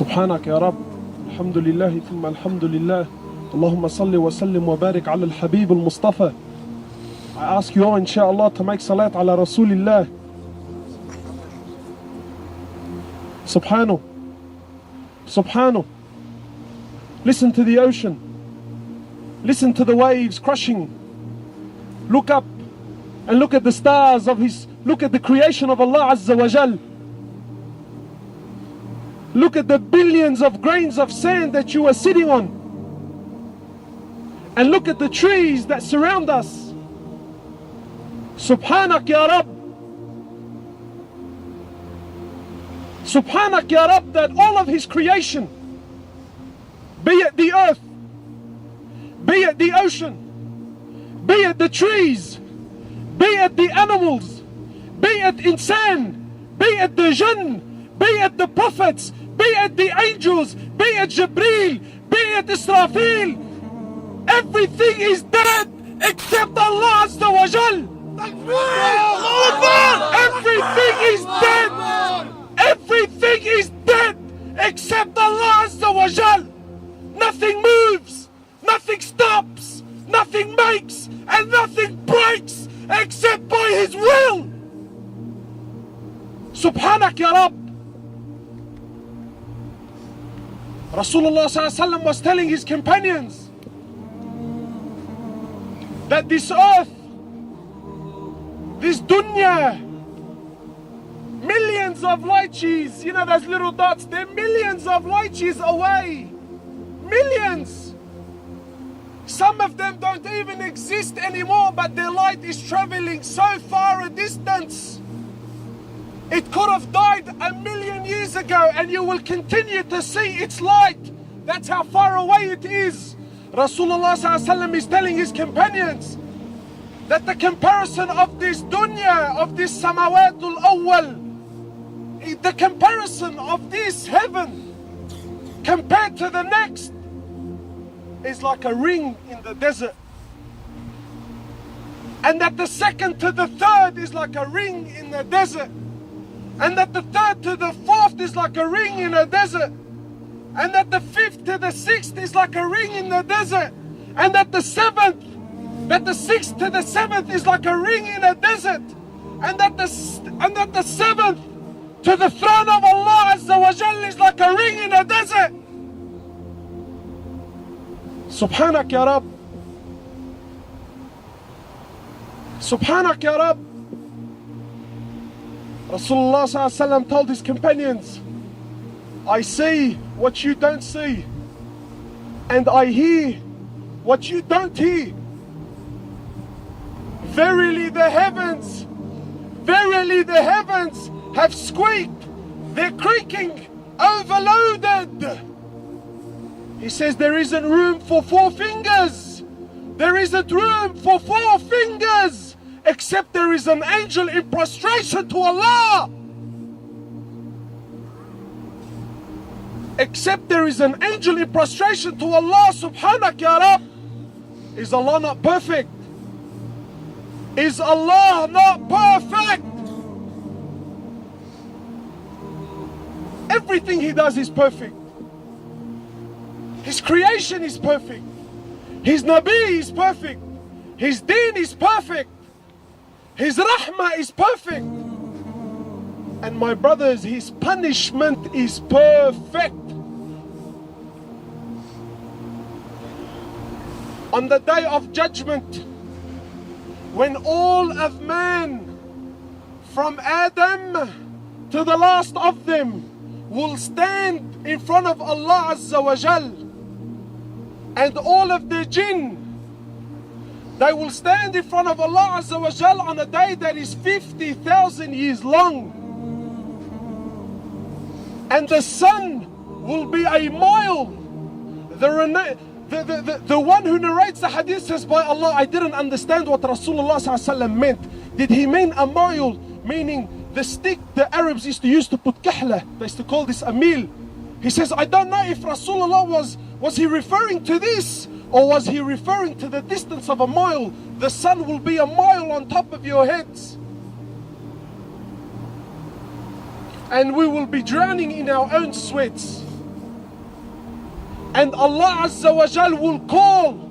سبحانك يا رب. الحمد لله ثم الحمد لله. اللهم صل وسلم وبارك على الحبيب المصطفى. I ask you all inshallah to make salat ala Rasulillah. Subhanahu. Subhanahu. Listen to the ocean. Listen to the waves crashing. Look up and look at the stars of His, look at the creation of Allah Azza wa Jal. Look at the billions of grains of sand that you are sitting on. And look at the trees that surround us. Subhanak ya Rabb. Subhanak ya Rabb, that all of His creation, be it the earth, be it the ocean, be it the trees, be it the animals, be it insan, be it the jinn, be it the prophets, be it the angels, be it Jibreel, be it Israfil, everything is dead except Allah Azza wa Jal. Everything is dead. Everything is dead except Allah Azza wa Jal. Nothing moves, nothing stops, nothing makes, and nothing breaks except by His will. Subhanak ya Rabb. Rasulullah ﷺ was telling his companions that this earth, this dunya, millions of light years, you know those little dots, they're millions of light years away. Millions. Some of them don't even exist anymore, but their light is traveling so far a distance. It could have died 1,000,000 years ago and you will continue to see its light. That's how far away it is. Rasulullah ﷺ is telling his companions that the comparison of this dunya, of this samawatul awwal, the comparison of this heaven compared to the next is like a ring in the desert. And that the second to the third is like a ring in the desert. And that the third to the fourth is like a ring in a desert. And that the fifth to the sixth is like a ring in the desert. And that the seventh, that the sixth to the seventh is like a ring in a desert. And that the seventh to the throne of Allah Azza wa Jal is like a ring in a desert. Subhanak ya Rabb. Subhanak ya Rabb. Rasulullah ﷺ told his companions, I see what you don't see, and I hear what you don't hear. Verily the heavens have squeaked, they're creaking, overloaded. He says there isn't room for 4 fingers. There isn't room for 4 fingers. Except there is an angel in prostration to Allah. Except there is an angel in prostration to Allah. Subhanak ya Rabb. Is Allah not perfect? Is Allah not perfect? Everything He does is perfect. His creation is perfect. His Nabi is perfect. His deen is perfect. His rahmah is perfect. And my brothers, His punishment is perfect. On the day of judgment, when all of man, from Adam to the last of them, will stand in front of Allah Azza wa Jal, and all of the jinn, they will stand in front of Allah Azza wa Jal on a day that is 50,000 years long. And the sun will be a mile. The one who narrates the hadith says, by Allah, I didn't understand what Rasulullah ﷺ meant. Did he mean a mile, meaning the stick the Arabs used to use to put kahla? They used to call this a meal. He says, I don't know if Rasulullah was he referring to this, or was he referring to the distance of a mile? The sun will be a mile on top of your heads. And we will be drowning in our own sweats. And Allah Azza wa Jal will call.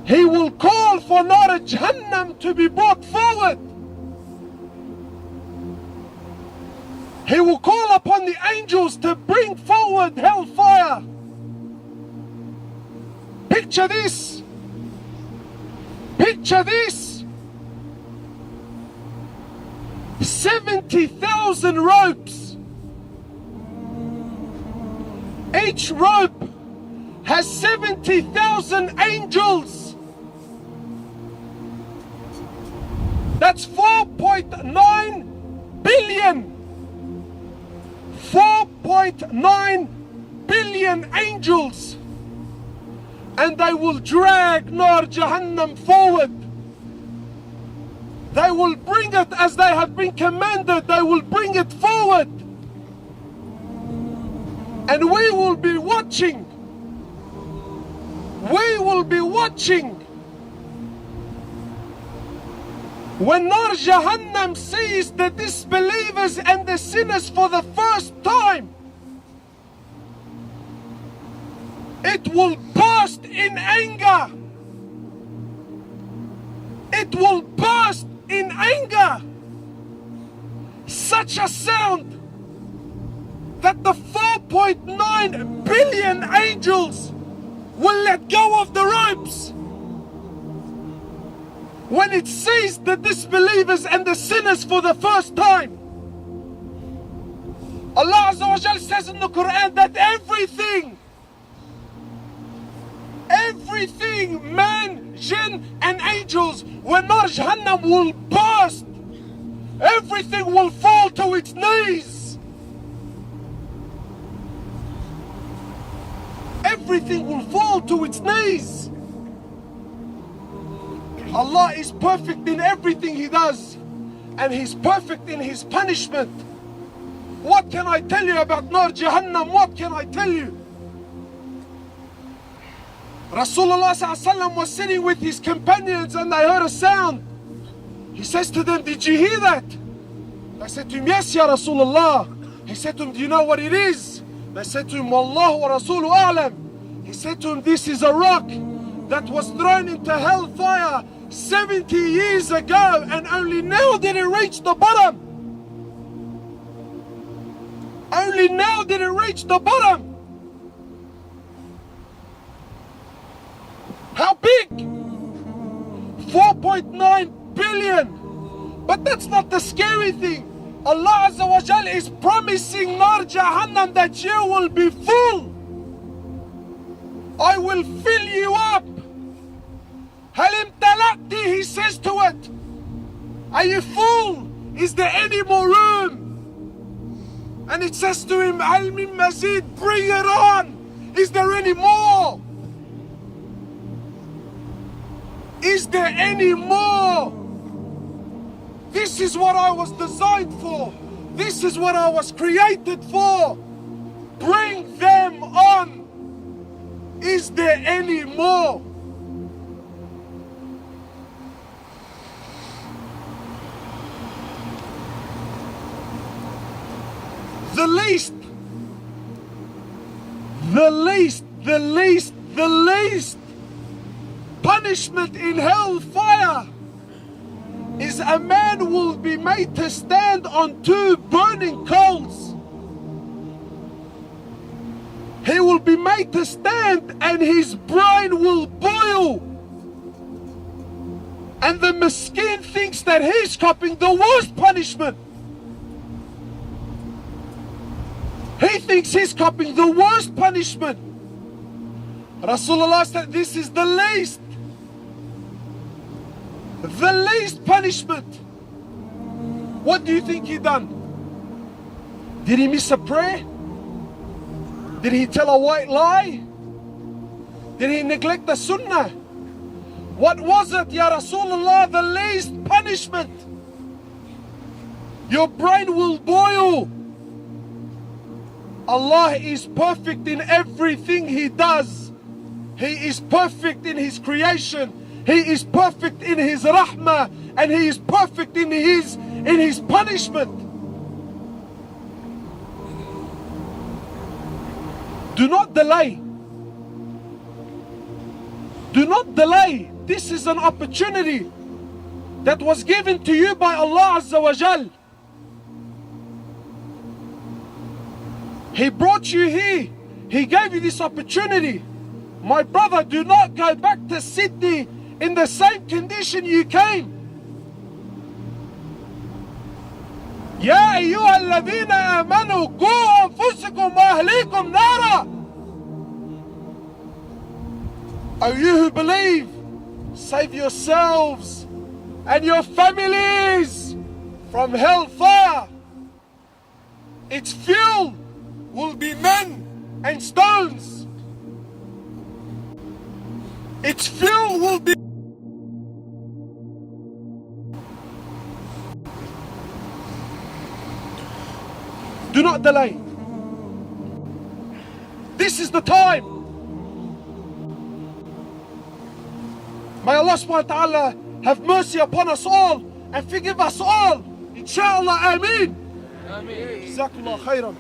He will call for Nar Jahannam to be brought forward. He will call upon the angels to bring forward Hellfire. Picture this. Picture this. 70,000 ropes. Each rope has 70,000 angels. That's 4.9 billion. 4.9 billion angels. And they will drag Nar Jahannam forward. They will bring it as they have been commanded. They will bring it forward. And we will be watching. We will be watching. When Nar Jahannam sees the disbelievers and the sinners for the first time, it will burst in anger. It will burst in anger. Such a sound that the 4.9 billion angels will let go of the ropes. When it sees the disbelievers and the sinners for the first time. Allah Azza wa Jal says in the Quran that everything, man, jinn and angels, when Nar Jahannam will burst, everything will fall to its knees. Everything will fall to its knees. Allah is perfect in everything He does, and He's perfect in His punishment. What can I tell you about Nar Jahannam? What can I tell you? Rasulullah ﷺ was sitting with his companions and they heard a sound. He says to them, "Did you hear that?" They said to him, "Yes, Ya Rasulullah." He said to them, "Do you know what it is?" They said to him, "Wallahu wa Rasulu a'lam." He said to him, "This is a rock that was thrown into hellfire 70 years ago, and only now did it reach the bottom. Only now did it reach the bottom." How big? 4.9 billion. But that's not the scary thing. Allah Azza wa Jal is promising Nar Jahannam that you will be full. I will fill you up. Halim talati, He says to it. Are you full? Is there any more room? And it says to him, Hal min mazid, bring it on. Is there any more? Is there any more? This is what I was designed for. This is what I was created for. Bring them on. Is there any more? The least punishment in hellfire is a man will be made to stand on 2 burning coals. He will be made to stand and his brain will boil. And the miskin thinks that he's copying the worst punishment. He thinks he's copying the worst punishment. Rasulullah said this is the least. The least punishment. What do you think he done? Did he miss a prayer? Did he tell a white lie? Did he neglect the sunnah? What was it, Ya Rasulullah, the least punishment? Your brain will boil. Allah is perfect in everything He does. He is perfect in His creation. He is perfect in His rahmah, and He is perfect in His punishment. Do not delay. Do not delay. This is an opportunity that was given to you by Allah Azza wa Jal. He brought you here. He gave you this opportunity. My brother, do not go back to Sydney in the same condition you came. يا أيها الذين آمنوا قوا أنفسكم وأهليكم نارا. O you who believe, save yourselves and your families from hellfire. Its fuel will be men and stones. Its fuel will be Do not delay. This is the time. May Allah subhanahu wa ta'ala have mercy upon us all and forgive us all. Inshallah, Ameen. Ameen. Jazakallah khairan.